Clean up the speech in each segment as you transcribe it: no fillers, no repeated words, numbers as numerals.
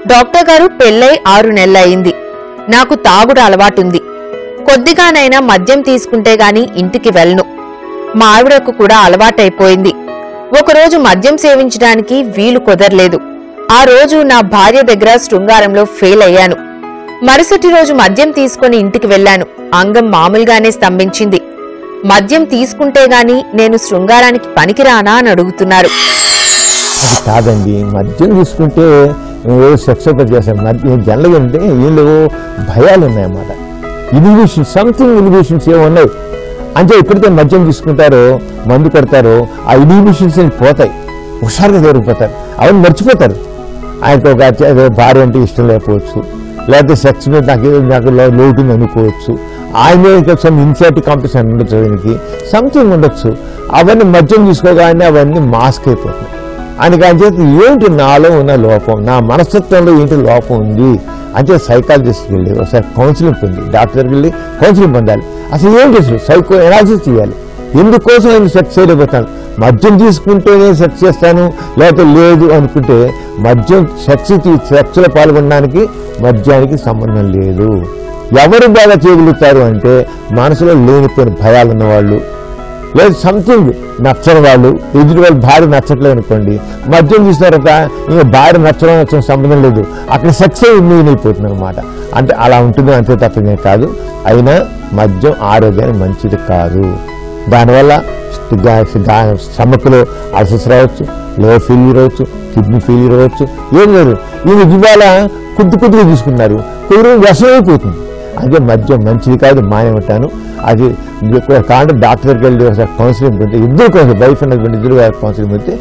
Doctor గారు పెళ్ళై 6 నెలలయింది. నాకు తాగుడు అలవాటుంది. కొద్దిగానైనా మద్యం తీసుకుంటే గాని ఇంటికి వెళ్ళను. మా ఆవిడకు కూడా అలవాటైపోయింది. ఒకరోజు మద్యం సేవించడానికి వీలు కుదరలేదు. ఆ రోజు నా భార్య దగ్గర శృంగారంలో ఫెయిల్ అయ్యాను. మరుసటి రోజు మద్యం తీసుకుని ఇంటికి వెళ్లాను. అంగం మామూలుగానే స్తంభించింది. మద్యం తీసుకుంటే గాని నేను శృంగారానికి పనికిరానా అని అడుగుతున్నారు. కాదండి, మద్యం తీసుకుంటే సెక్స్ చేశాను. మద్యం జనరల్గా అంటే వీళ్ళు భయాలు ఉన్నాయన్నమాట. ఇన్హిబిషన్స్, సంథింగ్ ఇన్హిబిషన్స్ ఏమున్నాయి అంటే ఎప్పుడైతే మద్యం తీసుకుంటారో, మందు కొడతారో ఆ ఇన్హిబిషన్స్ పోతాయి, హుషారుగా జరిగిపోతారు, అవన్నీ మర్చిపోతారు. ఆయనకు ఒక భార్య అంటే ఇష్టం లేకపోవచ్చు, లేకపోతే సెక్స్ మీద నాకు లోటుంది అనుకోవచ్చు, ఆయన సమ్ ఇన్సైటీ కాంపిటీషన్ ఉండొచ్చు, ఆయనకి సంథింగ్ ఉండొచ్చు. అవన్నీ మద్యం తీసుకోగానే అవన్నీ మాస్క్ అయిపోతున్నాయి. ఆయనకి ఆయన చేతి ఏంటి నాలో ఉన్న లోపం, నా మనస్తత్వంలో ఏంటి లోపం ఉంది అంటే సైకాలజిస్ట్కి వెళ్ళి ఒకసారి కౌన్సిలింగ్ పొంది, డాక్టర్కి వెళ్ళి కౌన్సిలింగ్ పొందాలి. అసలు ఏంటి అసలు సైకో ఎనాలిసిస్ చేయాలి. ఎందుకోసం ఆయన సెక్స్ చేయలేకపోతాను, మద్యం తీసుకుంటేనే సెక్స్ చేస్తాను లేకపోతే లేదు అనుకుంటే మద్యం సెక్స్లో పాల్గొనడానికి మద్యానికి సంబంధం లేదు. ఎవరు బాగా చేయగలుగుతారు అంటే మనసులో లేనిపోయిన భయాలు ఉన్నవాళ్ళు, లేదు సంథింగ్ నచ్చని వాళ్ళు, ఎదుటి వాళ్ళు భార్య నచ్చట్లేదు అనుకోండి, మద్యం చూసినారట ఇంకా భార్య నచ్చడం సంబంధం లేదు, అక్కడ సెక్స్ మెయిన్ అయిపోతుంది అనమాట. అంటే అలా ఉంటుంది అంతే తప్పనే కాదు. అయినా మద్యం ఆరోగ్యానికి మంచిది కాదు. దానివల్ల స్టమక్లో అల్సర్స్ రావచ్చు, లివర్ ఫెయిల్యూర్ అవ్వచ్చు, కిడ్నీ ఫెయిల్యూర్ అవ్వచ్చు. ఏం లేదు, ఈయన ఇవాళ కొద్దిగా తీసుకున్నారు, కొద్దిగా వ్యసనం అయిపోతుంది. అదే మద్యం మంచిది కాదు, మానేమంటాను. అది కాంటే డాక్టర్ దగ్గరికి వెళ్ళి ఒకసారి కౌన్సిలింగ్ పెడితే, ఇద్దరు వైఫ్ అండ్ హస్బెండ్ ఇద్దరు కౌన్సిలింగ్ పెడితే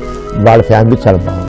వాళ్ళ ఫ్యామిలీ చాలా బాగుంది.